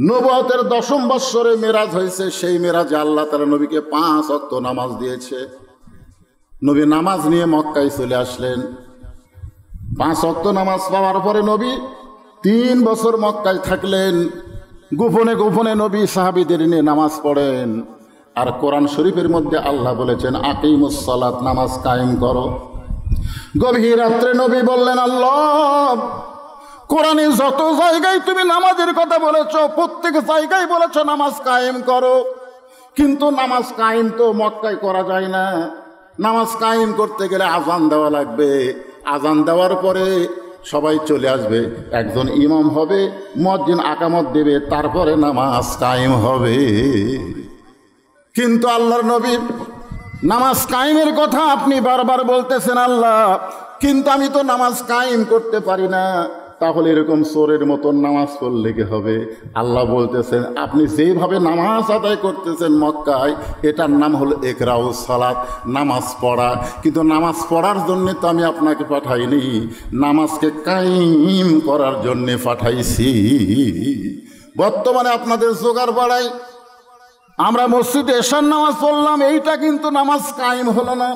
নবুয়তের 10ম বৎসরে মেরাজ হয়েছে। সেই মেরাজে আল্লাহ তাআলা নবীকে 5 ওয়াক্ত নামাজ দিয়েছে। নবী নামাজ নিয়ে মক্কায় চলে আসলেন। 5 ওয়াক্ত নামাজ পাওয়ার পরে নবী 3 বছর মক্কায় থাকলেন। গোপনে গোপনে নবী সাহাবীদের নিয়ে নামাজ পড়েন। আর কোরআন শরীফের মধ্যে আল্লাহ বলেছেন, আকিমুস সালাত, নামাজ কায়েম করো। গভীর রাত্রে নবী বললেন, আল্লাহ, কোরআনে যত জায়গায় তুমি নামাজের কথা বলেছ, প্রত্যেক জায়গায় বলেছ নামাজ কায়েম করো, কিন্তু নামাজ কায়েম তো মক্কায় করা যায় না। নামাজ কায়েম করতে গেলে আজান দেওয়া লাগবে। আজান দেওয়ার পরে সবাই চলে আসবে, একজন ইমাম হবে, মুয়াজ্জিন আকামত দেবে, তারপরে নামাজ কায়েম হবে। কিন্তু আল্লাহর নবী, নামাজ কায়েমের কথা আপনি বারবার বলতেছেন আল্লাহ, কিন্তু আমি তো নামাজ কায়েম করতে পারি না। তাহলে এরকম চোরের মতন নামাজ পড়লে কি হবে? আল্লাহ বলতেছেন, আপনি যেভাবে নামাজ আদায় করতেছেন মক্কায়, এটার নাম হলো ইকরাউস সালাত, নামাজ পড়া। কিন্তু নামাজ পড়ার জন্যে তো আমি আপনাকে পাঠাইনি, নামাজকে কায়েম করার জন্যে পাঠাইছি। বর্তমানে আপনাদের জোগাড় বাড়াই আমরা মসজিদে এশার নামাজ পড়লাম, এইটা কিন্তু নামাজ কায়েম হলো না।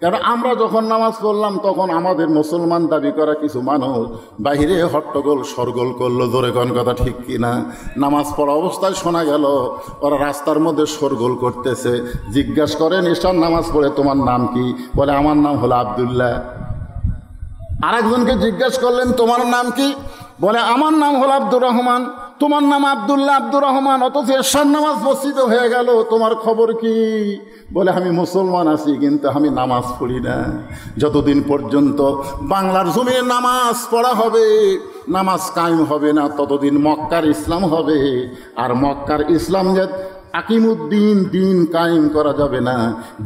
কারণ আমরা যখন নামাজ পড়লাম তখন আমাদের মুসলমান দাবি করা কিছু মানুষ বাহিরে হট্টগোল সরগোল করলো। জোরে কোন কথা ঠিক কিনা? নামাজ পড়া অবস্থায় শোনা গেল ওরা রাস্তার মধ্যে সরগোল করতেছে। জিজ্ঞাসা করেন, এশার নামাজ পড়ে তোমার নাম কি? বলে, আমার নাম হলো আব্দুল্লাহ। আরেকজনকে জিজ্ঞাসা করলেন, তোমার নাম কি? বলে, আমার নাম হলো আব্দুর রহমান। তোমার নাম আব্দুল্লাহ, আব্দুর রহমান, অথচ এশার নামাজ মসজিদে হয়ে গেল, তোমার খবর কি? বলে, আমি মুসলমান আছি, কিন্তু আমি নামাজ পড়ি না। যতদিন পর্যন্ত বাংলার জমিনে নামাজ পড়া হবে, নামাজ কায়েম হবে না, ততদিন মক্কার ইসলাম হবে। আর মক্কার ইসলাম যে আকিমুদ্দিন, দিন কায়েম করা যাবে না।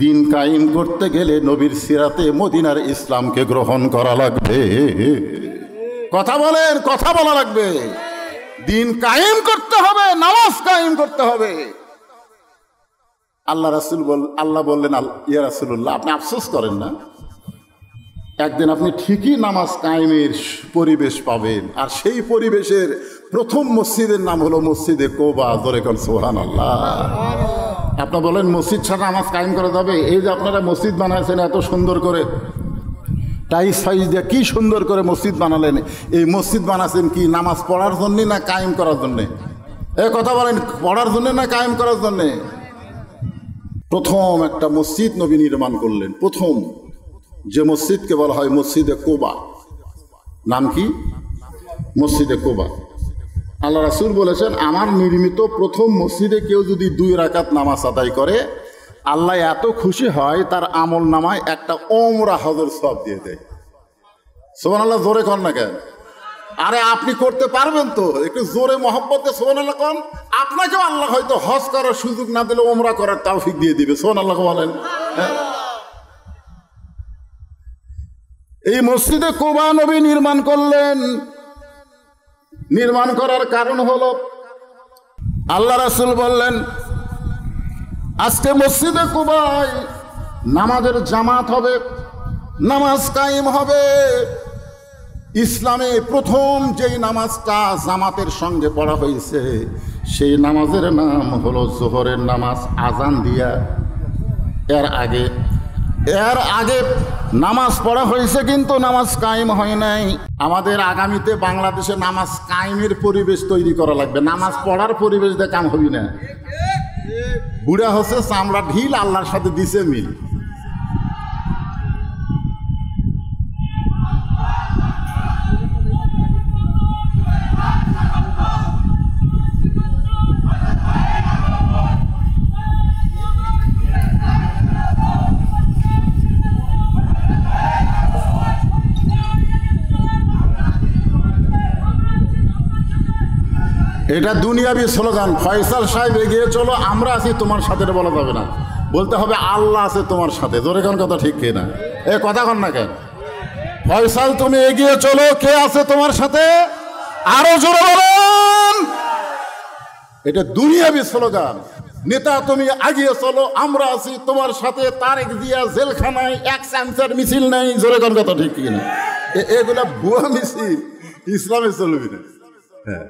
দিন কায়েম করতে গেলে নবীর সিরাতে মদিনার ইসলামকে গ্রহণ করা লাগবে। কথা বলেন, কথা বলা লাগবে। দিন কায়েম করতে হবে, নামাজ কায়েম করতে হবে। আল্লাহ বললেন, ইয়া রাসূলুল্লাহ, আপনি আফসোস করেন না, একদিন আপনি ঠিকই নামাজ কায়েমের পরিবেশ পাবেন। আর সেই পরিবেশের প্রথম মসজিদের নাম হলো মসজিদে কোবা। জোরে কোন সুবহানাল্লাহ। আপনি বলেন, মসজিদ ছাড়া নামাজ কায়েম করা যাবে? এই যে আপনারা মসজিদ বানাইছেন এত সুন্দর করে, টাইস ফাইস দিয়ে কি সুন্দর করে মসজিদ বানালেন, এই মসজিদ বানাচ্ছেন কি নামাজ পড়ার জন্যে না কায়েম করার জন্যে? কথা বলেন, পড়ার জন্যে না কায়েম করার জন্যে? প্রথম একটা মসজিদ নবী নির্মাণ করলেন। প্রথম যে মসজিদকে বলা হয় মসজিদে কোবা। নাম কি? মসজিদে কোবা। আল্লাহ রাসূল বলেছেন, আমার নির্মিত প্রথম মসজিদে কেউ যদি 2 রাকাত নামাজ আদায় করে, আল্লাহ এত খুশি হয় তার আমল নামায় একটা ওমরা হজের সওয়াব দিয়ে দেয়। সুবহানাল্লাহ। জোরে কর না কেন? আরে আপনি করতে পারবেন তো? একটু জোরে মহব্বতে সুবহানাল্লাহ কন। আপনাকেও আল্লাহ হয়তো হজ করার সুযোগ না দিলে ওমরা করার তৌফিক দিয়ে দিবে। সুবহানাল্লাহ বলেন। এই মসজিদে কোবা নবী নির্মাণ করলেন। নির্মাণ করার কারণ হলো, আল্লাহ রাসূল বললেন, আজকে মসজিদে কোবায় নামাজের জামাত হবে, নামাজ কায়েম হবে। ইসলামে প্রথম যেই নামাজটা জামাতের সঙ্গে পড়া হয়েছে সেই নামাজের নাম হলো জোহরের নামাজ, আজান দিয়া। এর আগে নামাজ পড়া হয়েছে, কিন্তু নামাজ কায়েম হয় নাই। আমাদের আগামীতে বাংলাদেশে নামাজ কায়েমের পরিবেশ তৈরি করা লাগবে। নামাজ পড়ার পরিবেশ দিয়ে কাম হবি না। বুড়া হচ্ছে চামড়া ঢিল, আল্লাহর সাথে দিছে মিল। এটা দুনিয়াবি স্লোগান। ফয়সাল সাহেব এগিয়ে চলো, আমরা আছি তোমার সাথে, বলা যাবে না। বলতে হবে আল্লাহ আছে তোমার সাথে। জোরে কোন কথা ঠিক কিনা? কথা কন না কেন? ফয়সাল তুমি এগিয়ে চলো, কে আছে তোমার সাথে? আরো জোরে বলেন। এটা দুনিয়াবি স্লোগান। নেতা তুমি এগিয়ে চলো, আমরা আছি তোমার সাথে। তারেক জিয়া জেলখানায়, এক চান্সের মিছিল নাই। জোরে কোন কথা ঠিক কিনা? এগুলা ভুয়া মিছিল, ইসলামে চলবে না। হ্যাঁ।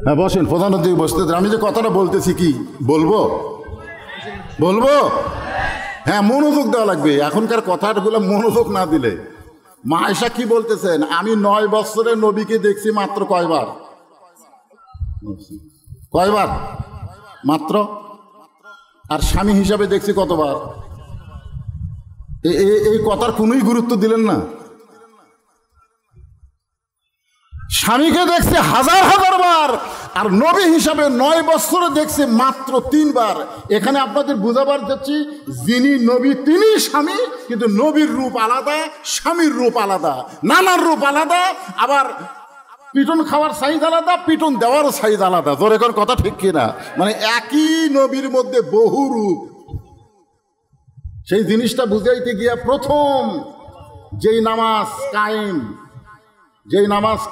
হ্যাঁ বসেন, প্রধান অতিথি বসতে দেন। আমি যে কথাটা বলতেছি কি বলবো বলবো হ্যাঁ, মনোযোগ দেওয়া লাগবে। এখনকার কথাগুলো মনোযোগ না দিলে। মা আয়েশা কি বলতেছেন? আমি 9 বছরে নবীকে দেখছি মাত্র কয়বার? কয়বার মাত্র? আর স্বামী হিসাবে দেখছি কতবার? এই কথার কোনোই গুরুত্ব দিলেন না। স্বামীকে দেখছি হাজার হাজার বার, আর নবী হিসাবে 9 বছরে দেখছি মাত্র 3 বার। এখানে আপনাদের বুঝাবার যাচ্ছি, যিনি নবী তিনি স্বামী, কিন্তু নবীর রূপ আলাদা, স্বামীর রূপ আলাদা, নানার রূপ আলাদা, আবার পিটন খাওয়ার সাইজ আলাদা, পিটন দেওয়ার সাইজ আলাদা। তোর এখন কথা ঠিক কিনা? মানে একই নবীর মধ্যে বহু রূপ। সেই জিনিসটা বুঝাইতে গিয়া প্রথম যেই নামাজ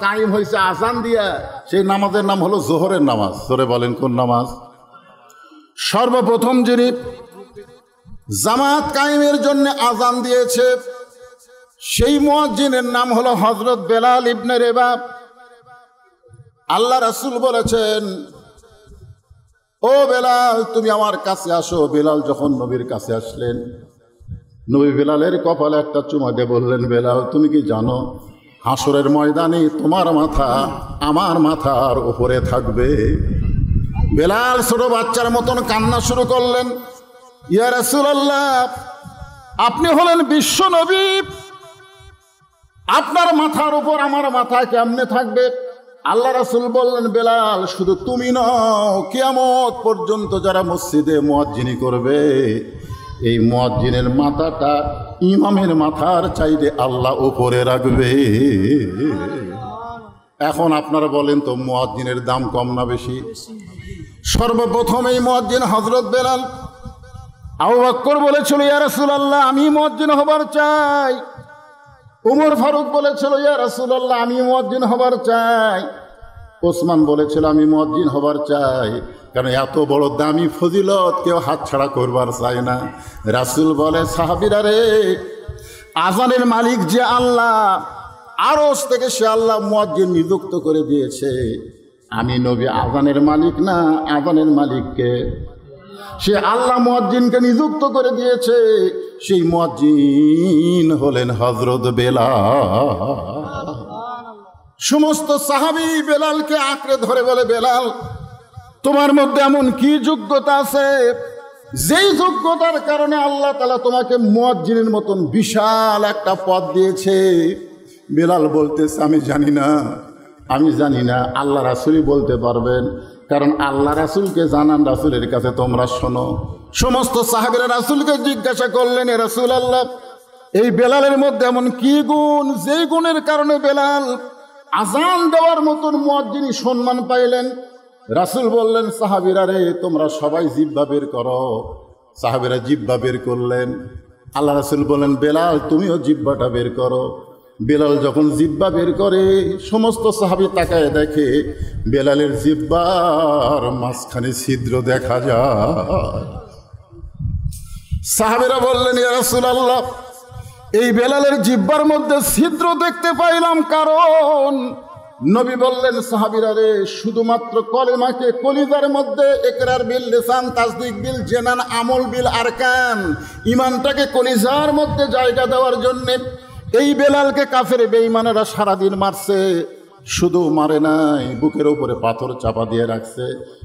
কায়েম হয়েছে আজান দিয়া, সেই নামাজের নাম হলো জোহরের নামাজ। ধরে বলেন কোন নামাজ? সর্বপ্রথম যিনি জামাত কায়েমের জন্য আজান দিয়েছে সেই মুয়াজ্জিনের নাম হলো হযরত বেলাল ইবনে রেবাব। আল্লাহ রাসূল বলেছেন, ও বেলাল তুমি আমার কাছে আসো। বেলাল যখন নবীর কাছে আসলেন, নবী বেলালের কপালে একটা চুমা দিয়ে বললেন, বেলাল তুমি কি জানো হাসরের ময়দানে তোমার মাথা আমার মাথার উপরে থাকবে? বেলাল ছোট বাচ্চার মতন কান্না শুরু করলেন, ইয়া রাসূলুল্লাহ আপনি হলেন বিশ্ব নবী, আপনার মাথার উপর আমার মাথা কেমনে থাকবে? আল্লাহ রাসূল বললেন, বেলাল শুধু তুমি নও, কিয়ামত পর্যন্ত যারা মসজিদে মুয়াজ্জিনি করবে, এই মুয়াজ্জিনের মাথাটা ইমামের মাথার চাইতে আল্লাহ উপরে রাখবে। এখন আপনারা বলেন তো মুয়াজ্জিনের দাম কম না বেশি? সর্বপ্রথম এই মুয়াজ্জিন হযরত বেলাল। আবু বকর বলেছিল, ইয়া রাসূলুল্লাহ আমি মুয়াজ্জিন হবার চাই। উমর ফারুক বলেছিল, ইয়া রাসূলুল্লাহ আমি মুয়াজ্জিন হবার চাই। ওসমান বলেছিল, আমি মুয়াজ্জিন হবার চাই। কারণ এত বড় দামি ফজিলত কেউ হাতছাড়া করবার চায় না। রাসূল বলে, সাহাবীরা রে, আজানের মালিক যে আল্লাহ, আরশ থেকে সে আল্লাহ মুয়াজ্জিন নিযুক্ত করে দিয়েছে। আমি নবী আজানের মালিক না, আজানের মালিককে সে আল্লাহ মুয়াজ্জিনকে নিযুক্ত করে দিয়েছে। সেই মুয়াজ্জিন হলেন হযরত বেলাল। সমস্ত সাহাবী বেলালকে আঁকড়ে ধরে বলে, বেলাল তোমার মধ্যে এমন কি যোগ্যতা আছে যেই যোগ্যতার কারণে আল্লাহ তাআলা তোমাকে মুয়াজ্জিনের মতন বিশাল একটা পদ দিয়েছে? বেলাল বলতেছে, আমি জানি না, আল্লাহ রাসূলই বলতে পারবেন। কারণ আল্লাহ রাসূলকে জানান, রাসূলের কাছে তোমরা শোনো। সমস্ত সাহাবীরা রাসূলকে জিজ্ঞাসা করলেন, এ রাসূলুল্লাহ এই বেলালের মধ্যে এমন কি গুণ যেই গুণের কারণে বেলাল আজান দেওয়ার মতন মুয়াজ্জিনি সম্মান পাইলেন? রাসূল বললেন, সাহাবীরা রে তোমরা সবাই জিহ্বা বের করো। সাহাবীরা জিহ্বা বের করলেন। আল্লাহ রাসূল বললেন, বেলাল তুমিও জিহ্বাটা বের করো। বেলাল যখন জিহ্বা বের করে, সমস্ত সাহাবী তাকায় দেখে বেলালের জিহ্বার মাঝখানে ছিদ্র দেখা যায়। সাহাবীরা বললেন, ইয়া রাসূলুল্লাহ এই বেলালের জিহ্বার মধ্যে ছিদ্র দেখতে পাইলাম কারণ? নবী বললেন, সাহাবীরা রে শুধুমাত্র কলেমাকে কলিজার মধ্যে ইকরার বিল লিসান, তাসদিক বিল জানান, আমল বিল আরকান, ঈমানটাকে কলিজার মধ্যে জায়গা দেওয়ার জন্য এই বেলালকে কাফের বেঈমানেরা সারাদিন মারছে। শুধু মারে নাই, বুকের উপরে পাথর চাপা দিয়ে রাখছে।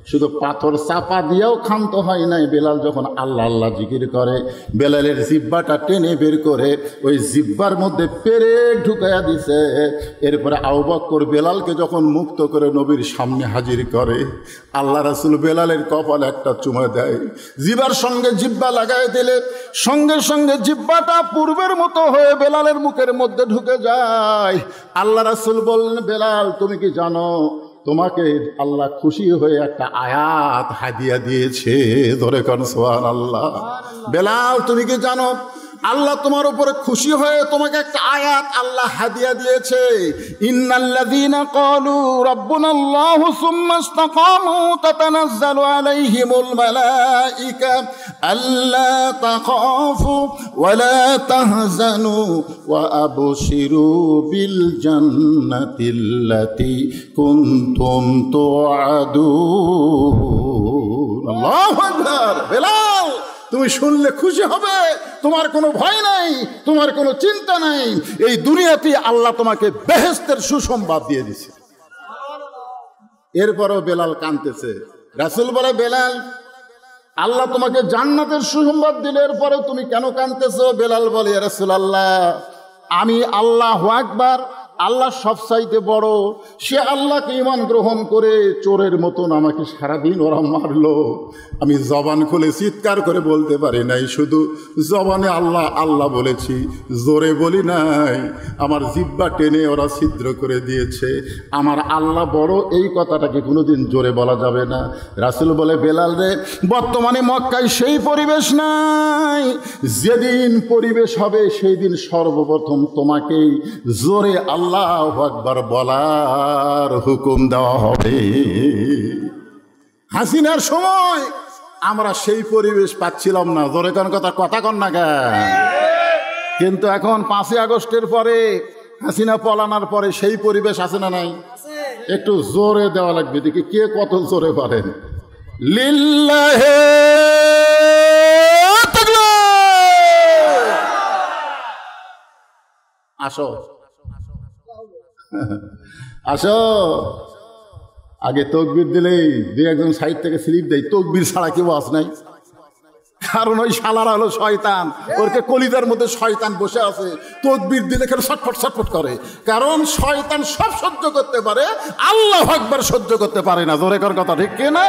শুধু পাথর চাপা দিয়েও ক্ষান্ত হয় নাই। বেলাল যখন আল্লাহ আল্লাহ জিকির করে, বেলালের জিহ্বাটা টেনে বের করে ওই জিহ্বার মধ্যে পেরেক ঢুকাইয়া দিছে। এরপরে আবু বকর বেলালকে যখন মুক্ত করে নবীর সামনে হাজির করে, আল্লাহ রাসূল বেলালের কপালে একটা চুমা দেয়। জিহ্বার সঙ্গে জিহ্বা লাগাই দিলে সঙ্গে সঙ্গে জিহ্বাটা পূর্বের মতো হয়ে বেলালের মুখের মধ্যে ঢুকে যায়। আল্লাহ রাসূল বললেন, বেলাল তুমি কি জানো তোমাকে আল্লাহ খুশি হয়ে একটা আয়াত হাদিয়া দিয়েছে? ধরে কোন সুবহানাল্লাহ। বেলাল তুমি কি জানো আল্লাহ তোমার উপরে খুশি হয়ে তোমাকে একটা আয়াত আল্লাহ হাদিয়া দিয়েছে, ইন্নাল্লাযীনা ক্বালু রাব্বুনাল্লাহু সুম্মা ইসতাকামু তাতানাজ্জালু আলাইহিমুল মালাঈকা আল্লা তাখাফু ওয়া লা তাহজানু ওয়া আবশিরু বিল জান্নাতিল্লাতী কুনতুম তুআদুন। আল্লাহু আকবার। বেলাল, তুমি শুনলে খুশি হবে, তোমার কোনো ভয় নাই, তোমার কোনো চিন্তা নাই। এই দুনিয়াতে আল্লাহ তোমাকে বেহেশতের সুসংবাদ দিয়ে দিছে। এরপরও বেলাল কাঁদতেছে। রাসূল বলে, বেলাল, আল্লাহ তোমাকে জান্নাতের সুসংবাদ দিলে এরপরেও তুমি কেন কাঁদতেছো? বেলাল বলে, ইয়া রাসূলুল্লাহ, আমি আল্লাহু আকবার, আল্লাহ সবচাইতে বড়, সে আল্লাহকে ঈমান গ্রহণ করে চোরের মতন আমাকে সারাদিন ওরা মারলো, আমি জবান খুলে চিৎকার করে বলতে পারি নাই, শুধু জবানে আল্লাহ আল্লাহ বলেছি, জোরে বলি নাই। আমার জিহ্বা টেনে ওরা ছিদ্র করে দিয়েছে। আমার আল্লাহ বড়, এই কথাটাকে কোনোদিন জোরে বলা যাবে না। রাসূল বলে, বেলাল রে, বর্তমানে মক্কায় সেই পরিবেশ নাই। যেদিন পরিবেশ হবে সেই দিন সর্বপ্রথম তোমাকেই জোরে আল্লাহু আকবার বলার হুকুম দেওয়া হবে। হাসিনার সময় আমরা সেই পরিবেশ পাচ্ছিলাম না। জোরে কোন কথা কন না কেন? কিন্তু এখন 5ই আগস্টের পরে, হাসিনা পলানোর পরে সেই পরিবেশ আছে না নাই? একটু জোরে দেওয়া লাগবে, দেখি কে কত জোরে পারেন। লিল্লাহি তাকবীর। আসো আসো। আগে তকবীর দিলেই দুই একজন সাইড থেকে স্লিপ দেয়, তকবীর ছাড়া কেউ আস নাই। কারণ ওই শালারা হলো শয়তান, ওরকে কলিজার মধ্যে শয়তান বসে আছে। তকবীর দিলে কেন ছটফট ছটফট করে? কারণ শয়তান সব সহ্য করতে পারে, আল্লাহু আকবার সহ্য করতে পারে না। জোরে কর কথা, ঠিক কিনা?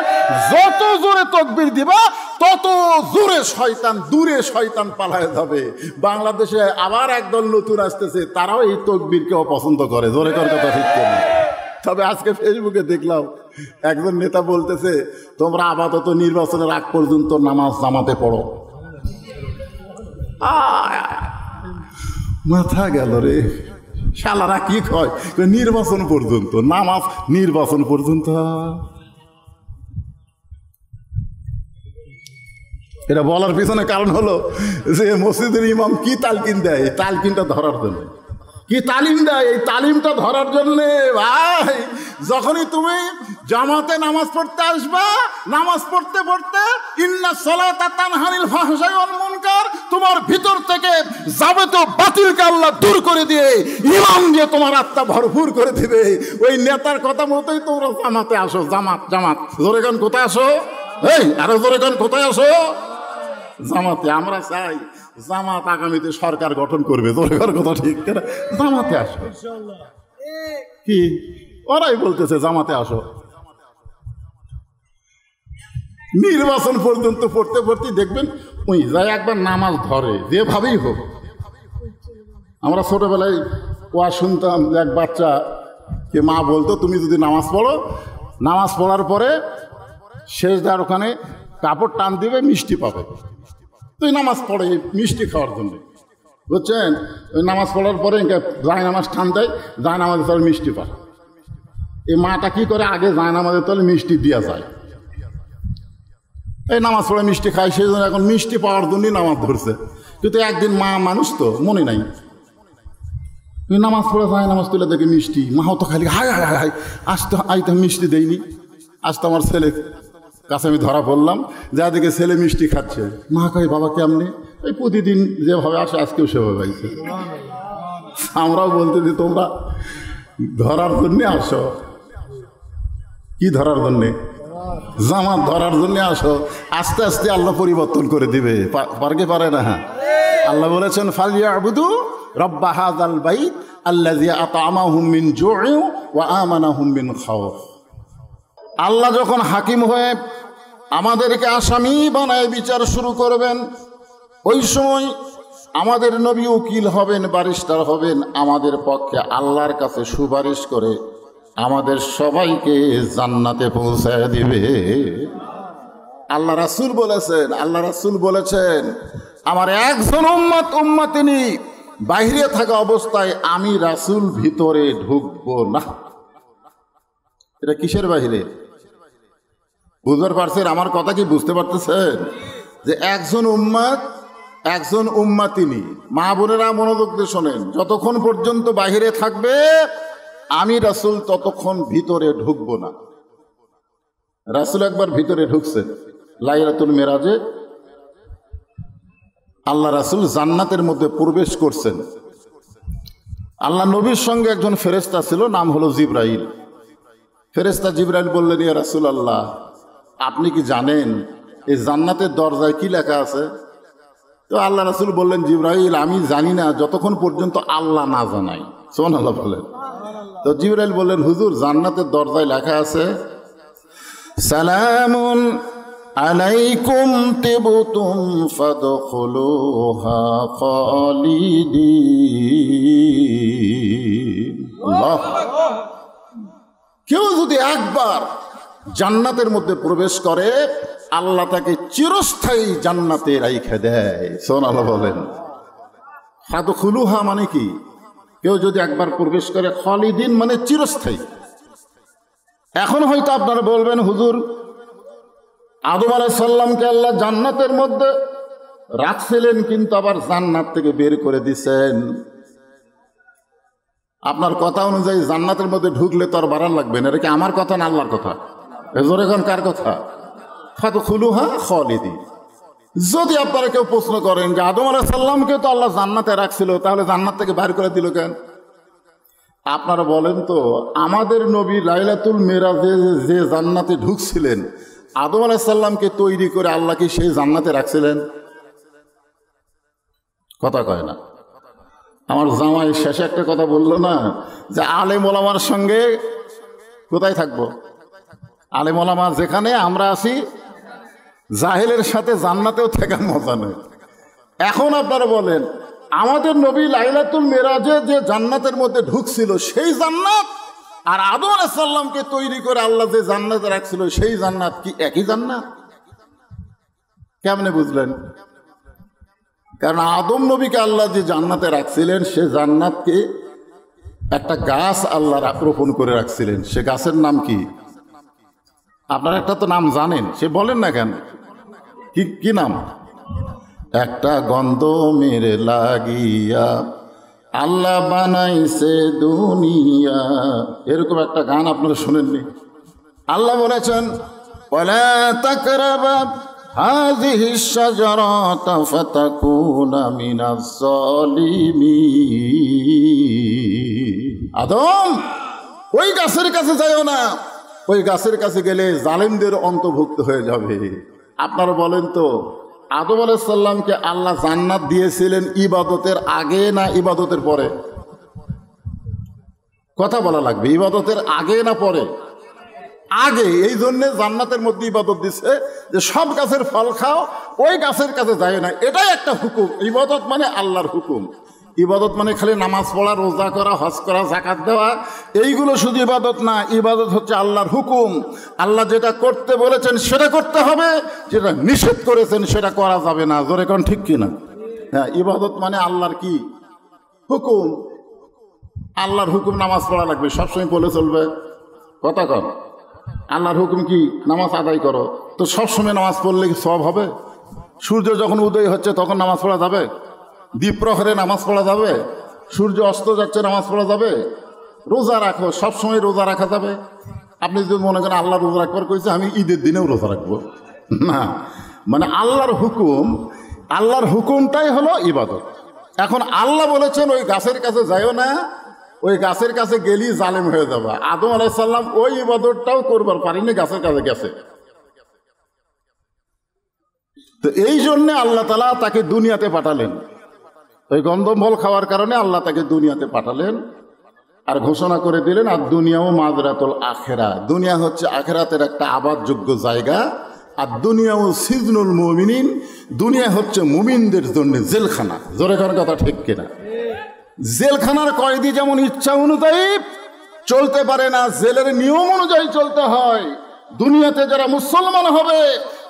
যত জোরে তকবীর দিবা তত জোরে শয়তান, দূরে শয়তান পালায় যাবে। বাংলাদেশে আবার একদল নতুন আসতেছে, তারাও এই তকবীরকে অপছন্দ করে। জোরে কর কথা, ঠিক কিনা? তবে আজকে ফেসবুকে দেখলাম একজন নেতা বলতেছে, তোমরা আপাতত নির্বাচনের আগ পর্যন্ত নামাজ জামাতে পড়ো। মাথা গেল রে, শালারা কি কয়, নির্বাচন পর্যন্ত নামাজ, নির্বাচন পর্যন্ত। এটা বলার পিছনে কারণ হলো যে মসজিদের ইমাম কি তালকিন দেয়, এই তালকিনটা ধরার জন্য। কি তালিম দেয়, এই তালিমটা ধরার জন্যে। ভাই, যখনই তুমি জামাতে নামাজ পড়তে আসবা, নামাজ পড়তে পড়তে ইন্না সালাতা তানহানিল ফাহশাই ওয়াল মুনকার, তোমার ভিতর থেকে যাবতীয় বাতিলকে আল্লাহ দূর করে দিয়ে ইমাম দিয়ে তোমার আত্মা ভরপুর করে দিবে। ওই নেতার কথা মতোই তোমরা জামাতে আসো। জামাত জামাত জোরে গান কোথায় আসো? এই আরো জোরে গান কোথায় আসো? জামাতে। আমরা চাই জামাত আগামীতে সরকার গঠন করবে। দরকার কথা ঠিক না? জামাতে আসো। কি ওরাই বলতেছে জামাতে আসো। নির্বাচন পর্যন্ত পড়তে পড়তে দেখবেন ওই যাই একবার নামাজ ধরে, যেভাবেই হোক। আমরা ছোটবেলায় ওয়া শুনতাম যে এক বাচ্চা কে মা বলতো, তুমি যদি নামাজ পড়ো, নামাজ পড়ার পরে শেষদার ওখানে কাপড় টান দিবে, মিষ্টি পাবে। তুই নামাজ পড়ে মিষ্টি খাওয়ার জন্য, বুঝছেন? ওই নামাজ পড়ার পরে জায় নামাজ টান দেয়, জায় নামাজের তলে মিষ্টি পায়। এই মাটা কি করে, আগে জায় নামাজের তলে মিষ্টি দিয়া যায়। এই নামাজ পড়ে মিষ্টি খায়, সেই জন্য এখন মিষ্টি পাওয়ার জন্যই নামাজ ধরছে। কিন্তু একদিন মা মানুষ তো মনে নাই, নামাজ পড়ে যায়, নামাজ তুলে দেখে মিষ্টি। মাও তো খালি হায় হায় হায়, আজ তো আইতে মিষ্টি দেয়নি। আজ তো আমার ছেলে কাছে আমি ধরা পড়লাম, যা দেখে ছেলে মিষ্টি খাচ্ছে। মা কয়, বাবা কেমনে? এই প্রতিদিন যেভাবে আসে আজকেও সেভাবে আইছে। আমরাও বলতেছি তোমরা ধরার জন্যে আসো। কি ধরার জন্যে? জামাত ধরার জন্যে আসো। আস্তে আস্তে আল্লাহ পরিবর্তন করে দিবে। পারকে পারে না? আল্লাহ বলেছেন, ফালিয়াবুদু রাব্বা হাযাল বাইত আল্লাযী আত'আমাহুম মিন জু'ইন ওয়া আমানাহুম মিন খাউফ। আল্লাহ যখন হাকিম হয়ে আমাদেরকে আসামি বানায় বিচার শুরু করবেন, ওই সময় আমাদের নবী উকিল হবেন, ব্যারিস্টার হবেন, আমাদের পক্ষে আল্লাহর কাছে সুপারিশ করে আমাদের সবাইকে জান্নাতে পৌঁছায় দিবে। আল্লাহ রাসূল বলেছেন, আমার একজন উম্মতিনী বাইরে থাকা অবস্থায় আমি রাসূল ভিতরে ঢুকবো না। এটা কিসের বাহিরে? বুঝতে পারছেন আমার কথা? কি বুঝতে পারতেছেন যে একজন উম্মতিনী, মা বোনেরা মনোযোগ দিয়ে শোনেন, যতক্ষণ পর্যন্ত বাহিরে থাকবে আমি রাসূল ততক্ষণ ভিতরে ঢুকবো না। রাসূল একবার ভিতরে ঢুকছেন লাইলাতুল মেরাজে। আল্লাহ রাসূল জান্নাতের মধ্যে প্রবেশ করছেন। আল্লাহ নবীর সঙ্গে একজন ফেরেশতা ছিল, নাম হলো জিবরাইল। ফেরেশতা জিবরাইল বললেন, ইয়া রাসূলুল্লাহ, আপনি কি জানেন এই জান্নাতের দরজায় কি লেখা আছে? তো আল্লাহ রাসূল বললেন, জিবরাইল, আমি জানি না যতক্ষণ পর্যন্ত আল্লাহ না জানাই। সুবহানাল্লাহ বলেন। তো জিবরাইল বললেন, হুজুর, জান্নাতের দরজায় লেখা আছে, সালামুন আলাইকুম তিবতুম ফাদখুলুহা খালিদিন। আল্লাহ। কেউ যদি একবার জান্নাতের মধ্যে প্রবেশ করে আল্লাহ তাকে চিরস্থায়ী জান্নাতে রাইখা দেয়। সুবহানাল্লাহ বলেন। ফাদখুলুহা মানে কি? কেউ যদি একবার প্রবেশ করে, খালিদিন মানে চিরস্থায়ী। এখন হয়তো আপনারা বলবেন, হুজুর, আদম আলাইহিস সালামকে আল্লাহ জান্নাতের মধ্যে রাখছিলেন কিন্তু আবার জান্নাত থেকে বের করে দিছেন। আপনার কথা অনুযায়ী জান্নাতের মধ্যে ঢুকলে তো আর বাড়ান লাগবে না। এটা কি আমার কথা না আল্লাহর কথা? এজোর এখন কার কথা? ফাদখুলুহা খালিদিন। যদি আপনারা কেউ প্রশ্ন করেন যে আদম আলাইহিস সালামকে তো আল্লাহ জান্নাতে রাখছিল, তাহলে জান্নাত থেকে বাইর করে দিল কেন? আপনারা বলেন তো, আমাদের নবী লাইলাতুল মেরাজে যে জান্নাতে ঢুকছিলেন, আদম আলাইহিস সালামকে তৈরি করে আল্লাহ কি সেই জান্নাতে রাখছিলেন? কথা কয় না। আমার জামাই শেষে একটা কথা বললো না, যে আলেম ওলামার সঙ্গে কোথায় থাকবো? আলেম ওলামা যেখানে আমরা আছি, জাহেলের সাথে জান্নাতেও থাকার মজা নেই। এখন আপনারা বলেন, আমাদের নবী লাইলাতুল মেরাজে যে জান্নাতের মধ্যে ঢুকছিল সেই জান্নাত আর আদম আলাইহিস সালামকে তৈরি করে আল্লাহ যে জান্নাতে রাখছিল সেই জান্নাত কি একই জান্নাত? কেমনে বুঝলেন? কারণ আদম নবীকে আল্লাহ যে জান্নাতে রাখছিলেন সে জান্নাতকে একটা গাছ আল্লাহ রোপণ করে রাখছিলেন। সে গাছের নাম কি? আপনারা একটা তো নাম জানেন, সে বলেন না কেন? কি নাম? একটা গন্ধ মেরে লাগিয়া আল্লাহ বানাইছে দুনিয়া, এরকম একটা গান আপনারা শুনেননি? আল্লাহ বলেছেন, ওয়ালা তাকরাবা হাযিহি শাজারাতা ফাতাকুনা মিনাজ জালিমিন। আদম, ওই গাছের কাছে যাইও না, ওই গাছের কাছে গেলে জালিমদের অন্তর্ভুক্ত হয়ে যাবে। আপনারা বলেন তো, আদম আলাইহিস সালামকে আল্লাহ জান্নাত দিয়েছিলেন ইবাদতের আগে না ইবাদতের পরে? কথা বলা লাগবে, ইবাদতের আগে না পরে? আগে। এই জন্যে জান্নাতের মধ্যে ইবাদত দিচ্ছে যে সব গাছের ফল খাও, ওই গাছের কাছে যায় না। এটাই একটা হুকুম। ইবাদত মানে আল্লাহর হুকুম। ইবাদত মানে খালি নামাজ পড়া, রোজা করা, হজ করা, যাকাত দেওয়া, এইগুলো শুধু ইবাদত না। ইবাদত হচ্ছে আল্লাহর হুকুম। আল্লাহ যেটা করতে বলেছেন সেটা করতে হবে, যেটা নিষেধ করেছেন সেটা করা যাবে না। জোরে কোন ঠিক কিনা? হ্যাঁ, ইবাদত মানে আল্লাহর কি হুকুম? আল্লাহর হুকুম নামাজ পড়া লাগবে, সবসময় বলে চলবে। কথা কর, আল্লাহর হুকুম কি? নামাজ আদায় করো। তো সবসময় নামাজ পড়লে কি সওয়াব হবে? সূর্য যখন উদয় হচ্ছে তখন নামাজ পড়া যাবে? দ্বীপ্রহরে নামাজ পড়া যাবে? সূর্য অস্ত যাচ্ছে নামাজ পড়া যাবে? রোজা রাখো, সবসময় রোজা রাখা যাবে? আপনি যদি মনে করেন আল্লাহ রোজা রাখবার কইছে, আমি ঈদের দিনেও রোজা রাখবো, না। মানে আল্লাহর হুকুমটাই হলো ইবাদত। এখন আল্লাহ বলেছেন ওই গাছের কাছে যাইও না, ওই গাছের কাছে গেলি জালেম হয়ে যাবে। আদম আলাইহিস সালাম ওই ইবাদতটাও করবার পারেনি, গাছের কাছে গেছে। তো এই জন্যে আল্লাহ তাআলা তাকে দুনিয়াতে পাঠালেন। ওই গন্ধমফল খাওয়ার কারণে আল্লাহ তাকে দুনিয়াতে পাঠালেন আর ঘোষণা করে দিলেন, আর দুনিয়াও মাযরাতুল আখিরা। দুনিয়া হচ্ছে আখিরাতের একটা আবাদযোগ্য জায়গা, আর দুনিয়াও সিজনুল মুমিনিন। দুনিয়া হচ্ছে মুমিনদের জন্য জেলখানা। জোরে কার কথা ঠিক কিনা? জেলখানার কয়েদি যেমন ইচ্ছা অনুযায়ী চলতে পারে না, জেলের নিয়ম অনুযায়ী চলতে হয়। দুনিয়াতে যারা মুসলমান হবে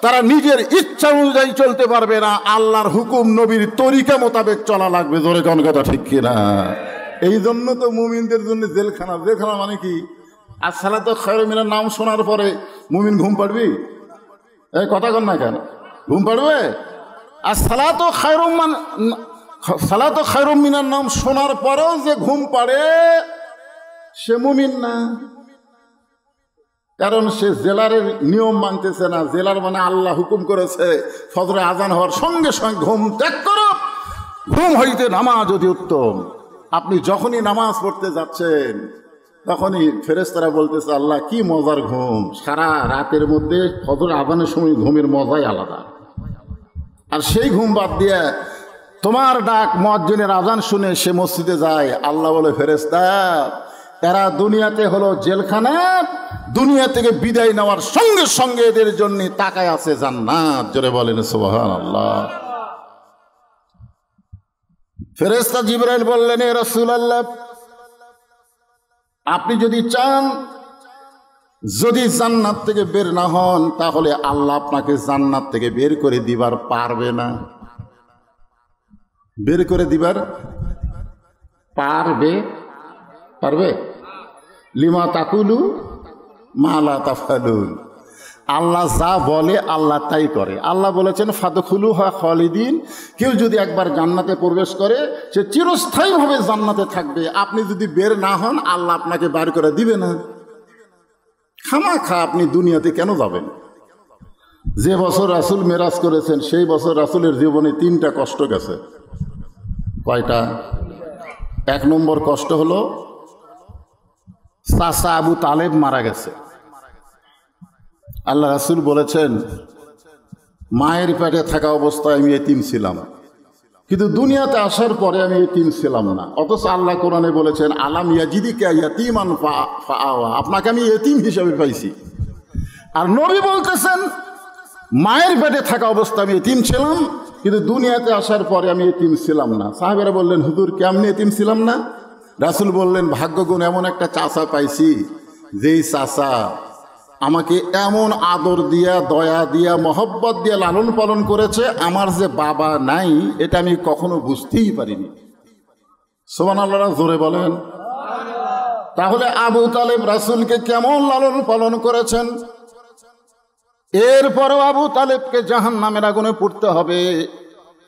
তারা নিজের ইচ্ছা অনুযায়ী চলতে পারবে না, আল্লাহর হুকুম নবীর তরিকা মোতাবেক চলা লাগবে। জোরে কোন কথা ঠিক কিনা? এই জন্য তো মুমিনদের জন্য জেলখানা। জেলখানা মানে কি? আসসালাতু খায়রুম মিনান নাম শোনার পরে মুমিন ঘুম পাড়বি? এই কথা কন না কেন? ঘুম পাড়বে? আর সালাতু খায়রুম মিনান নাম শোনার পরেও যে ঘুম পাড়ে সে মুমিন না, কারণ সে জেলারের নিয়ম মানতেছে না। জেলার মানে আল্লাহ হুকুম করেছে ফজরে আজান হওয়ার সঙ্গে সঙ্গে ঘুম ত্যাগ করো, ঘুম হইতে নামাজ অতি উত্তম। আপনি যখনই নামাজ পড়তে যাচ্ছেন তখনই ফেরেশতারা বলতেছে আল্লাহ কি মজার ঘুম, সারা রাতের মধ্যে ফজর আজানের সময় ঘুমের মজাই আলাদা। আর সেই ঘুম বাদ দিয়ে তোমার ডাক মুয়াজ্জিনের আজান শুনে সে মসজিদে যায়, আল্লাহ বলে ফেরেশতা এরা দুনিয়াতে হলো জেলখানা, দুনিয়া থেকে বিদায় নেওয়ার সঙ্গে সঙ্গে এদের জন্য তাকায় আছে জান্নাত। জোরে বলেন সুবহানাল্লাহ। ফেরেশতা জিবরাইল বললেন এ রাসূলুল্লাহ, আপনি যদি চান যদি জান্নাত থেকে বের না হন তাহলে আল্লাহ আপনাকে জান্নাত থেকে বের করে দিবার পারবে না। বের করে দিবার পারবে? পারবে? লিমা তাকুলু মা লা তাফআলুন। আল্লাহ যা বলে আল্লাহ তাই করে। আল্লাহ বলেছেন ফাদখুলুহা খালিদিন, কেউ যদি একবার জান্নাতে প্রবেশ করে সে চিরস্থায়ীভাবে জান্নাতে থাকবে। আপনি যদি বের না হন আল্লাহ আপনাকে বের করে দিবে না। খামাখা আপনি দুনিয়াতে কেন যাবেন? যে বছর রাসূল মেরাজ করেছেন সেই বছর রাসূলের জীবনে 3টা কষ্ট গেছে। কয়টা? 1 নম্বর কষ্ট হলো চাচা আবু তালেব মারা গেছে। আল্লাহ রাসূল বলেছেন মায়ের পেটে থাকা অবস্থায় আমি এতিম ছিলাম, কিন্তু দুনিয়াতে আসার পরে আমি এতিম ছিলাম না। অথচ আল্লাহ কোরআনে বলেছেন আলাম ইয়াজিদিকা ইয়াতীমান ফাআওয়া, আপনাকে আমি এতিম হিসেবে পাইছি। আর নবী বলতেছেন মায়ের পেটে থাকা অবস্থায় আমি এতিম ছিলাম, কিন্তু দুনিয়াতে আসার পরে আমি এতিম ছিলাম না। সাহাবেরা বললেন হুজুর কেমনে এতিম ছিলাম না? রাসূল বললেন ভাগ্যগুণ এমন একটা চাচা পাইছি যেই চাচা আমাকে এমন আদর দিয়া দয়া দিয়া মহব্বত দিয়া লালন পালন করেছে, আমার যে বাবা নাই এটা আমি কখনো বুঝতেই পারিনি। সুবহানাল্লাহ, জোরে বলেন। তাহলে আবু তালেব রাসূলকে কেমন লালন পালন করেছেন, এরপরও আবু তালেবকে জাহান্নামের আগুনে পুড়তে হবে।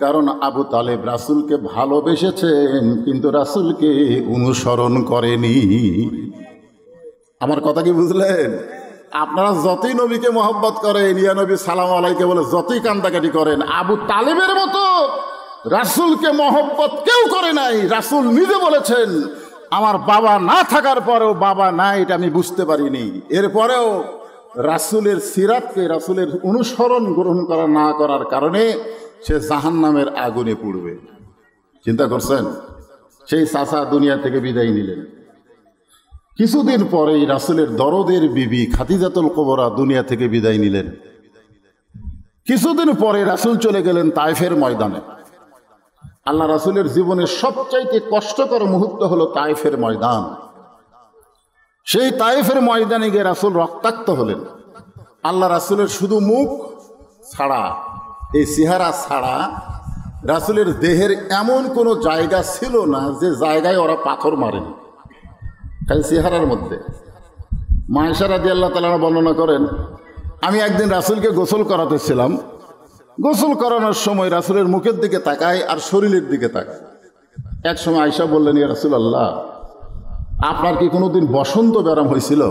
কারণ আবু তালেব রাসূলকে ভালোবেসেছেন কিন্তু রাসূলকে অনুসরণ করেনি। আমার কথা কি বুঝলেন? আপনারা যতই নবীকে মহব্বত করেন, ইয়া নবী সালাম আলাইকে বলে যতই কান্দাকাটি করেন, আবু তালেবের মতো রাসূলকে মহব্বত কেউ করে নাই। রাসূল নিজে বলেছেন আমার বাবা না থাকার পরেও বাবা নাই এটা আমি বুঝতে পারিনি। এরপরেও রাসূলের সিরাতকে, রাসূলের অনুসরণ গ্রহণ করা না করার কারণে সে জাহান্নামের আগুনে পুড়বে। চিন্তা করছেন? সেই চাচা দুনিয়া থেকে বিদায় নিলেন। কিছুদিন পরেই রাসূলের দরদের বিবি খাদিজাতুল কুবরা দুনিয়া থেকে বিদায় নিলেন। কিছুদিন পরে রাসূল চলে গেলেন তায়েফের ময়দানে। আল্লাহ রাসূলের জীবনের সবচাইতে কষ্টকর মুহূর্ত হলো তায়েফের ময়দান। সেই তায়েফের ময়দানে গিয়ে রাসূল রক্তাক্ত হলেন। আল্লাহ রাসূলের শুধু মুখ ছাড়া, এই চেহারা ছাড়া রাসূলের দেহের এমন কোনো জায়গা ছিল না যে জায়গায় ওরা পাথর মারেনি, খালি চেহারার মধ্যে। মা আয়েশা রাদিয়াল্লাহু তাআলা বর্ণনা করেন আমি একদিন রাসূলকে গোসল করাতেছিলাম। গোসল করানোর সময় রাসূলের মুখের দিকে তাকাই আর শরীরের দিকে তাকাই। এক সময় আয়েশা বললেন ইয়া রাসূলুল্লাহ আপনার কি কোনোদিন বসন্ত ব্যারাম হয়েছিল?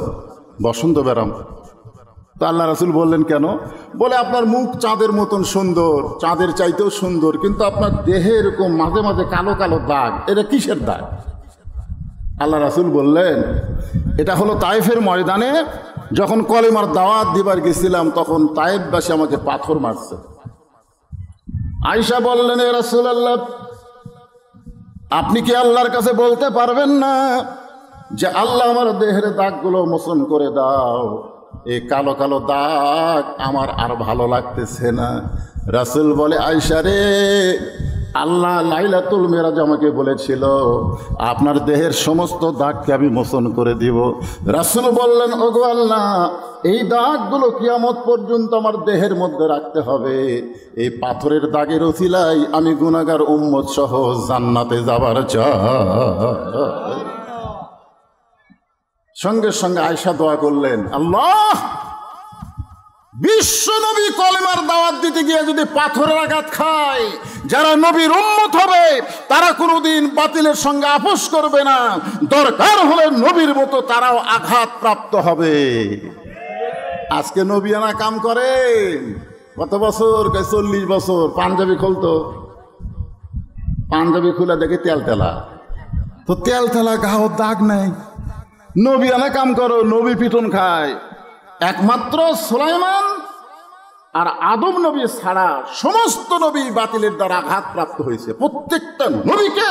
বসন্ত ব্যারাম? তো আল্লাহ রাসূল বললেন কেন? বলে আপনার মুখ চাঁদের মতন সুন্দর, চাঁদের চাইতেও সুন্দর, কিন্তু আপনার দেহে এরকম মাঝে মাঝে কালো কালো দাগ, এটা কিসের দাগ? আল্লাহ রাসূল বললেন এটা হলো তায়েফের ময়দানে যখন কলেমার দাওয়াত দিবার গেছিলাম তখন তায়েফবাসী আমাকে পাথর মারছে। আয়েশা বললেন এ রাসূলুল্লাহ আপনি কি আল্লাহর কাছে বলতে পারবেন না যে আল্লাহ আমার দেহের দাগগুলো মোচন করে দাও, এই কালো কালো দাগ আমার আর ভালো লাগতেছে না। রাসূল বলে আয়েশা রে আল্লাহ লাইলাতুল মেরাজ আমাকে বলেছিল আপনার দেহের সমস্ত দাগকে আমি মোচন করে দিব। রাসূল বললেন, ওগো আল্লাহ, এই দাগগুলো কিয়ামত পর্যন্ত আমার দেহের মধ্যে রাখতে হবে। এই পাথরের দাগের ওসিলায় আমি গুনাহগার উম্মত সহ জান্নাতে যাবার চাই। সঙ্গে সঙ্গে আয়েশা দোয়া করলেন, আল্লাহ, বিশ্ব নবী কলেমার দাওয়াত দিতে গিয়ে যদি পাথরের আঘাত খায়, যারা নবীর উম্মত হবে তারা কোনোদিন বাতিলের সঙ্গে আপোষ করবে না, দরকার হলে নবীর মতো তারাও আঘাত প্রাপ্ত হবে। আজকে নবিয়ানা কাম করে কত বছর, 40 বছর। পাঞ্জাবি খুলতো, পাঞ্জাবি খুলে দেখে তেল তেলা, তো তেল তেলা গাও দাগ নাই। নবিয়ানা কাম করো, নবী পিটন খায়। একমাত্র সুলাইমান আর আদম নবী ছাড়া সমস্ত নবী বাতিলের দ্বারা আঘাতপ্রাপ্ত হয়েছে। প্রত্যেকটা নবীকে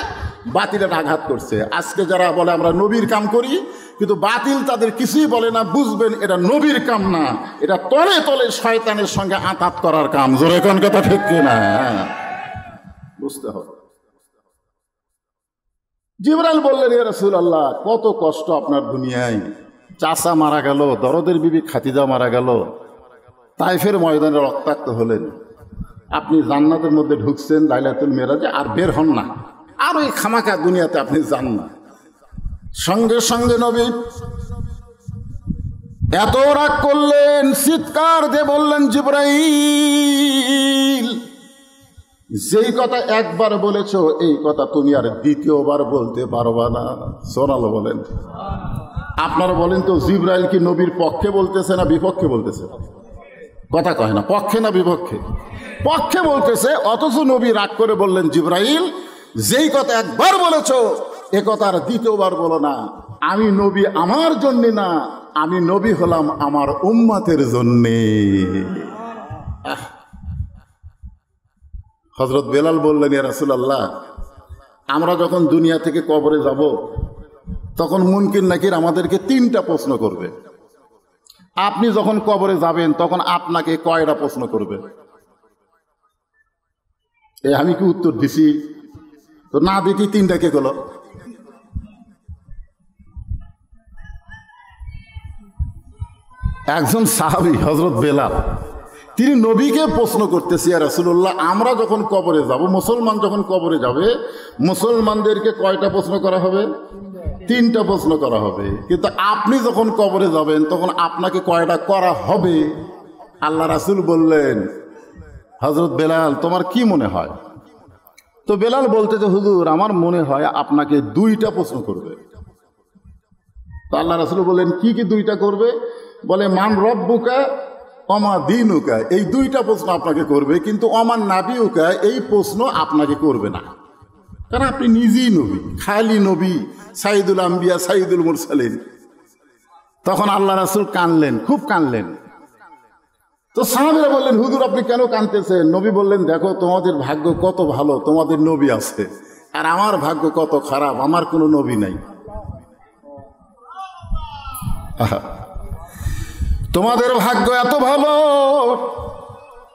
বাতিলের আঘাত করছে। আজকে যারা বলে আমরা নবীর কাম করি, কিন্তু বাতিল তাদের কিছুই বলে না, বুঝবেন এটা নবীর কাম না, এটা তলে তলে শয়তানের সঙ্গে আঘাত করার কাম। জোরে কোন কথা ঠিক কিনা বুঝতে হবে। জিবরাইল বললেন, ইয়া রাসূলুল্লাহ, কত কষ্ট আপনার দুনিয়ায়। চাচা মারা গেল, দরদের বিবি খাদিজা মারা গেল, তাইফের ময়দানে রক্তাক্ত হলেন, আপনি জান্নাতের মধ্যে ঢুকছেন লাইলাতুল মেরাজে, আর বের হন না, আর ওই খামাকা দুনিয়াতে আপনি যান না। সঙ্গে সঙ্গে নবী এত রাগ করলেন, চিৎকার দিয়ে বললেন, জিবরাইল, যেই কথা একবার বলেছো এই কথা তুমি আর দ্বিতীয়বার বলতে পারবা না। সোনালো বলেন। আপনারা বলেন তো, জিবরাইল কি নবীর পক্ষে বলতেছে না বিপক্ষে বলতেছে? কথা কয় না, পক্ষে না বিপক্ষে? পক্ষে বলতেছে। অথচ নবী রাগ করে বললেন, জিবরাইল, যেই কথা একবার বলেছো এ কথা আর দ্বিতীয়বার বলো না। আমি নবী আমার জন্যে না, আমি নবী হলাম আমার উম্মতের জন্যে। হযরত বেলাল বললেন, ইয়া রাসূলুল্লাহ, আমরা যখন দুনিয়া থেকে কবরে যাব তখন মুনকির নাকির আমাদেরকে 3টা প্রশ্ন করবে। আপনি যখন কবরে যাবেন তখন আপনাকে কয়টা প্রশ্ন করবে? আমি কি উত্তর দিছি? তো না দিতে 3টা কে গেল? একজন সাহাবী হযরত বেলাল, তিনি নবীকে প্রশ্ন করতেছে, ইয়া রাসূলুল্লাহ, আমরা যখন কবরে যাব, মুসলমান যখন কবরে যাবে, মুসলমানদেরকে কয়টা প্রশ্ন করা হবে? 3টা প্রশ্ন করা হবে। কিন্তু আপনি যখন কবরে যাবেন তখন আপনাকে কয়টা করা হবে? আল্লাহ রাসূল বললেন, হযরত বেলাল, তোমার কি মনে হয়? তো বেলাল বলতে, যে হুজুর, আমার মনে হয় আপনাকে 2টা প্রশ্ন করবে। তো আল্লাহ রাসূল বললেন, কি কি 2টা করবে? বলে, মান রব্বুকা অমা দিনুকা, এই 2টা প্রশ্ন আপনাকে করবে, কিন্তু অমান নাবিউকা এই প্রশ্ন আপনাকে করবে না, কারণ আপনি নিজেই নবী, খালি নবী, সাইদুল আম্বিয়া, সাইদুল মুরসালিন। তখন আল্লাহ রাসূল কানলেন, খুব কানলেন। তো সাহাবীরা বললেন, হুজুর, আপনি কেন কানতেছেন? নবী বললেন, দেখো, তোমাদের ভাগ্য কত ভালো, তোমাদের নবী আছে, আর আমার ভাগ্য কত খারাপ, আমার কোনো নবী নাই। তোমাদের ভাগ্য এত ভালো,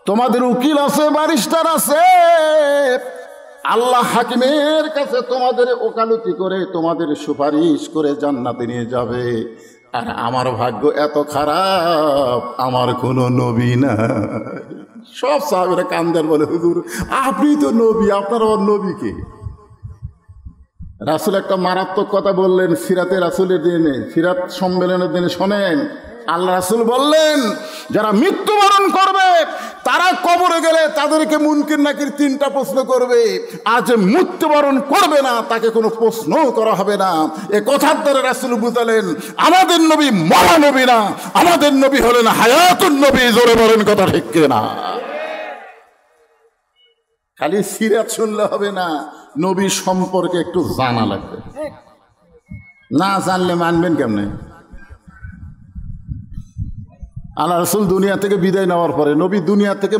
তোমাদের উকিল আছে, ব্যারিস্টার আছে, আল্লাহ হাকিমের কাছে তোমাদের ওকালতি করে, তোমাদের সুপারিশ করে জান্নাতে নিয়ে যাবে। আর আমার ভাগ্য এত খারাপ, আমার কোনো নবী না। সব সাহাবীরা কান্দার বলে, হুজুর, আপনি তো নবী, আপনার আবার নবী কে? রাসূল একটা মারাত্মক কথা বললেন সিরাতে রাসূলের দিনে, সিরাত সম্মেলনের দিনে। শোনেন, আল্লাহ রাসূল বললেন, যারা মৃত্যুবরণ করবে তারা কবরে গেলে তাদেরকে মুনকির নাকির 3টা প্রশ্ন করবে, আর যে মৃত্যুবরণ করবে না তাকে কোনো প্রশ্নও করা হবে না। এ কথার দ্বারা রাসূল বুঝালেন, আমাদের নবী মরা নবী না, আমাদের নবী হলেন হায়াতুন নবী। জোরে বলেন কথা ঠিক কিনা? খালি সিরাত শুনলে হবে না, নবী সম্পর্কে একটু জানা লাগবে। না জানলে মানবেন কেমনে? আল্লাহ রাসূল দুনিয়া থেকে বিদায় নেওয়ার পরে নবী দুনিয়া থেকে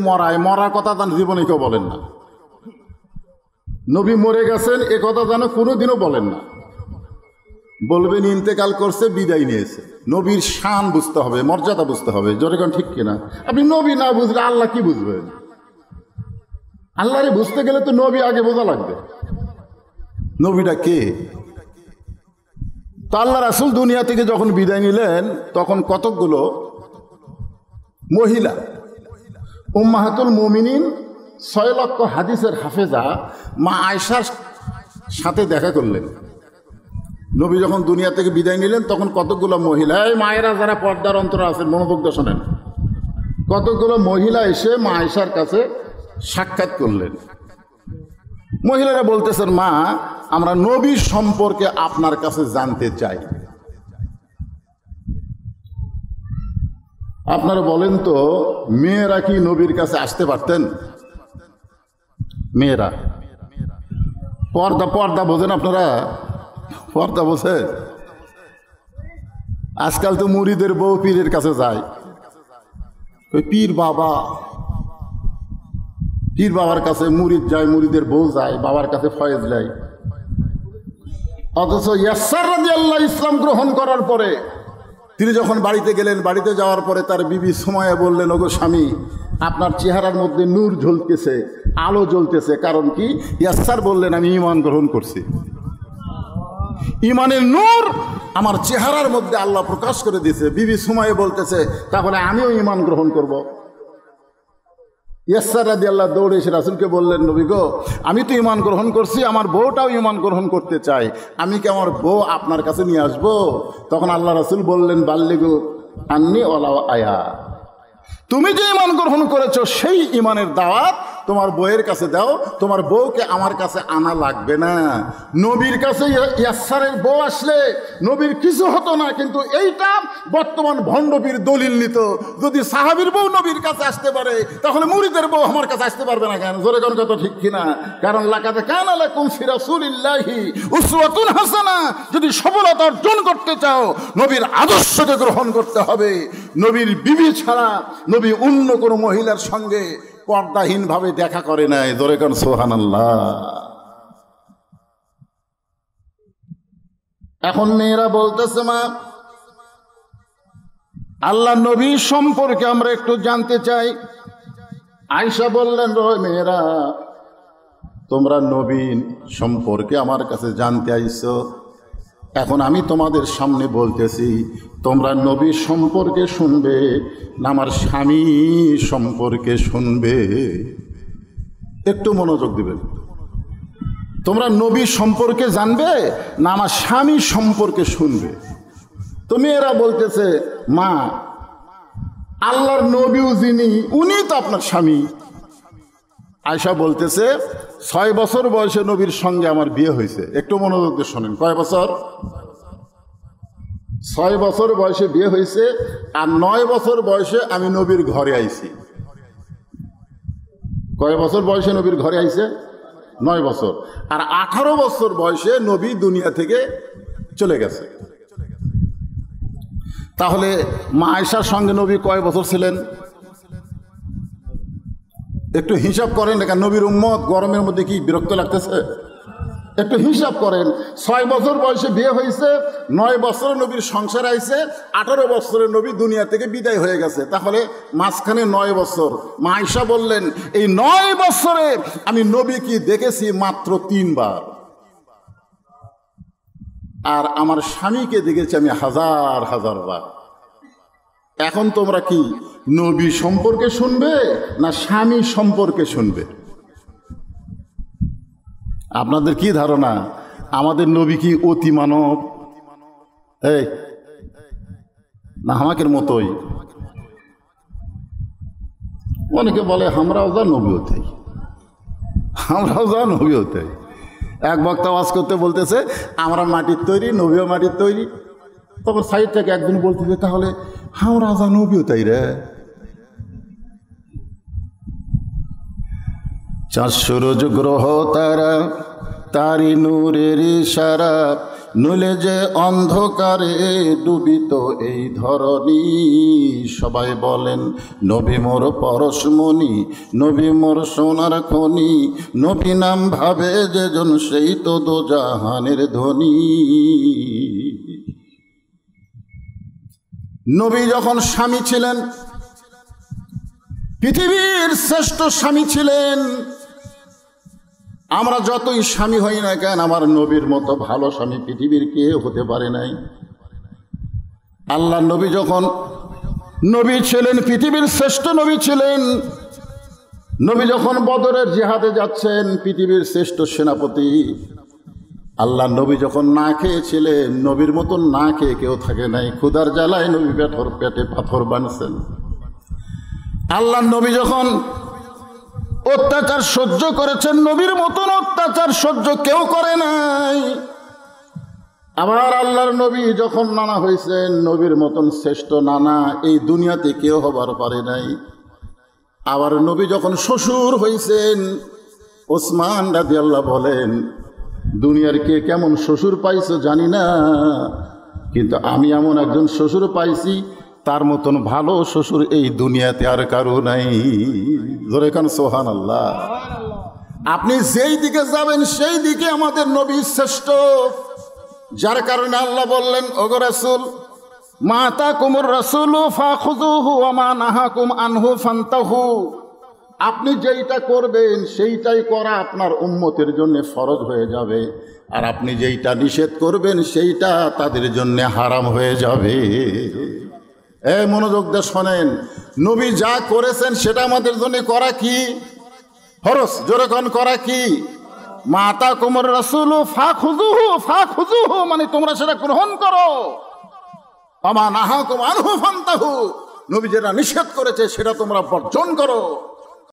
মরার কথা তার জীবনে কেউ বলেন না। নবী মরে গেছেন এ কথা যেন কোনোদিনও বলেন না, বলবেন ইন্তেকাল করছে, বিদায় নিয়েছে। নবীর শান বুঝতে হবে, মর্যাদা বুঝতে হবে। জোরে কোন ঠিক কিনা? আপনি নবী না বুঝলে আল্লাহ কি বুঝবেন? আল্লাহরে বুঝতে গেলে তো নবী আগে বোঝা লাগবে, নবীটা কে। তো আল্লাহ রাসূল দুনিয়া থেকে যখন বিদায় নিলেন তখন কতকগুলো মহিলা উম্মাহাতুল মুমিনিন 6 লক্ষ হাদিসের হাফেজা মা আয়েশার সাথে দেখা করলেন। নবী যখন দুনিয়া থেকে বিদায় নিলেন তখন কতকগুলো মহিলা, এই মায়েরা যারা পর্দার অন্তরে আছেন মনোযোগ দিয়ে শোনেন, কতকগুলো মহিলা এসে মা আয়েশার কাছে সাক্ষাৎ করলেন। মহিলারা বলতেছেন, মা আমরা নবী সম্পর্কে আপনার কাছে জানতে চাই। আপনারা বলেন তো, মেয়েরা কি নবীর কাছে আসতে পারতেন? মেয়েরা পর্দা পর্দা বোঝেন আপনারা? পর্দা বোঝে? আজকাল তো মুরিদের বউ পীরের কাছে যায়, ওই পীর বাবার কাছে মুরিদ যায়, মুরিদের বউ যায়, বাবার কাছে ফয়েজ নেয়। অথচ ইয়াসসার রাদিয়াল্লাহু ইসলাম গ্রহণ করার পরে তিনি যখন বাড়িতে গেলেন, বাড়িতে যাওয়ার পরে তার বিবি সুমাইয়া বললেন, ওগো স্বামী, আপনার চেহারার মধ্যে নূর জ্বলতেছে, আলো জ্বলতেছে, কারণ কি? ইয়াসসার বললেন, আমি ঈমান গ্রহণ করছি, ঈমানের নূর আমার চেহারার মধ্যে আল্লাহ প্রকাশ করে দিয়েছে। বিবি সুমাইয়া বলতেছে, তাহলে আমিও ঈমান গ্রহণ করব। ইয়াসসার রাদিয়াল্লাহু দৌড়ে এসে রাসূলকে বললেন, নবী গো, আমি তো ঈমান গ্রহণ করছি, আমার বউটাও ঈমান গ্রহণ করতে চায়, আমি কি আমার বউ আপনার কাছে নিয়ে আসবো? তখন আল্লাহ রাসূল বললেন, বাল্লিগু আন্নী ওয়ালাউ আয়া, তুমি যে ঈমান গ্রহণ করেছো সেই ঈমানের দাওয়াত তোমার বউয়ের কাছে দাও, তোমার বউকে আমার কাছে আনা লাগবে না। নবীর কাছে ইয়াসসারের বউ আসলে নবীর কিছু হতো না, কিন্তু এইটা বর্তমান ভণ্ডপীর দলিল নিত, যদি সাহাবীর বউ নবীর কাছে আসতে পারে তাহলে মুরিদের বউ আমার কাছে আসতে পারবে না কেন? জোরে কোন কথা ঠিক কিনা? কারণ লাকাদ কানা লাকুম ফি রাসূলিল্লাহি উসওয়াতুন হাসানা, যদি সফলতা অর্জন করতে চাও নবীর আদর্শকে গ্রহণ করতে হবে। নবীর বিবি ছাড়া নবী অন্য কোনো মহিলার সঙ্গে পর্দাহীনভাবে দেখা করে নাই। জোরে কোন সুবহানাল্লাহ। এখন মেয়েরা বলতেছে, মা আল্লাহ নবী সম্পর্কে আমরা একটু জানতে চাই। আয়েশা বললেন, মেয়েরা তোমরা নবী সম্পর্কে আমার কাছে জানতে আইছো, এখন আমি তোমাদের সামনে বলতেছি, তোমরা নবী সম্পর্কে শুনবে না আমার স্বামী সম্পর্কে শুনবে? একটু মনোযোগ দিবেন। তোমরা নবী সম্পর্কে জানবে না আমার স্বামী সম্পর্কে শুনবে? তো মেয়েরা বলতেছে, মা আল্লাহর নবীও যিনি উনি তো আপনার স্বামী। আয়েশা বলতেছে, 6 বছর বয়সে নবীর সঙ্গে আমার বিয়ে হয়েছে। একটু মনোযোগ দিয়ে শোনেন, কয় বছর? 6 বছর বয়সে বিয়ে হয়েছে, আর 9 বছর বয়সে আমি নবীর ঘরে আইছি। কয় বছর বয়সে নবীর ঘরে আইছে? 9 বছর। আর 18 বছর বয়সে নবী দুনিয়া থেকে চলে গেছে। তাহলে মা আয়েশার সঙ্গে নবী কয় বছর ছিলেন? একটু হিসাব করেন। দেখা নবীর উম্মত গরমের মধ্যে কি বিরক্ত লাগতেছে? একটু হিসাব করেন। 6 বছর বয়সে বিয়ে হয়েছে, 9 বছরে নবীর সংসার আইছে, 18 বছরে নবী দুনিয়া থেকে বিদায় হয়ে গেছে। তাহলে মাঝখানে 9 বছর। মা আয়েশা বললেন, এই 9 বছরে আমি নবী কি দেখেছি মাত্র 3 বার, আর আমার স্বামীকে দেখেছি আমি হাজার হাজার বার। এখন তোমরা কি নবী সম্পর্কে শুনবে না স্বামী সম্পর্কে শুনবে? আপনাদের কি ধারণা আমাদের নবী কি অতি মানব এই না আমাদের মতোই? অনেকে বলে আমরাও যা নবী হতে, আমরাও যা নবী হতে। এক বক্তা ওয়াজ করতে বলতেছে আমরা মাটির তৈরি, নবীও মাটির তৈরি। তখন সাইড থেকে একদিন বলতেছে, তাহলে আমরা যা নবীও তাই রে। 4 সূরজ গ্রহ তারা তারি নূরের ইশারা, নইলে যে অন্ধকারে ডুবিত এই ধরণী। সবাই বলেন নবী মোর পরশমণি, নবী মোর সোনার খনি, নবী নাম ভাবে যেজন সেই তো দোজাহানের ধনী। নবী যখন স্বামী ছিলেন, পৃথিবীর শ্রেষ্ঠ স্বামী ছিলেন, আমরা যতই স্বামী হই না কেন, আমার নবীর মতো ভালো স্বামী পৃথিবীর কেউ হতে পারে নাই। আল্লাহ নবী যখন নবী ছিলেন, পৃথিবীর শ্রেষ্ঠ নবী ছিলেন। নবী যখন বদরের জিহাদে যাচ্ছেন, পৃথিবীর শ্রেষ্ঠ সেনাপতি। আল্লাহ নবী যখন না খেয়েছিলেন, নবীর মতন না খেয়ে কেউ থাকে নাই। ক্ষুধার জ্বালায় নবী পেটে পাথর বাঁধছেন। আল্লাহ নবী যখন অত্যাচার সহ্য করেছেন, নবীর মতন অত্যাচার সহ্য কেউ করে নাই। আবার আল্লাহর নবী যখন নানা হয়েছেন, নবীর মতন শ্রেষ্ঠ নানা এই দুনিয়াতে কেউ হবার পারে নাই। আবার নবী যখন শ্বশুর হয়েছেন, ওসমান রাদিয়াল্লাহু বলেন, দুনিয়ার কে কেমন শ্বশুর পাইছো জানি না, কিন্তু আমি এমন একজন শ্বশুর পাইছি, তার মতন ভালো শ্বশুর এই দুনিয়াতে আর কারো নাই। ধরে কান সুবহানাল্লাহ। আপনি যেই দিকে যাবেন সেই দিকে আমাদের নবী শ্রেষ্ঠ। যার কারণে আল্লাহ বললেন, ওগো রাসূল, মা আতাকুমুর রাসূলু ফাখুযুহু ওয়া মা নাহাকুম আনহু ফান্তাহু। আপনি যেইটা করবেন সেইটাই করা আপনার উম্মতের জন্য ফরজ হয়ে যাবে, আর আপনি যেইটা নিষেধ করবেন সেইটা তাদের জন্য হারাম হয়ে যাবে। মনোযোগ দিয়ে শোনেন, নবী যা করেছেন সেটা আমাদের জন্য করা কি ফরজ? জোরে কোন করা কি? মা আতাকুমুর রাসূলু ফাখুযুহু মানে তোমরা সেটা গ্রহণ করো। ওয়া মা নাহাকুম আনহু ফান্তাহু, নবী যেটা নিষেধ করেছে সেটা তোমরা বর্জন করো।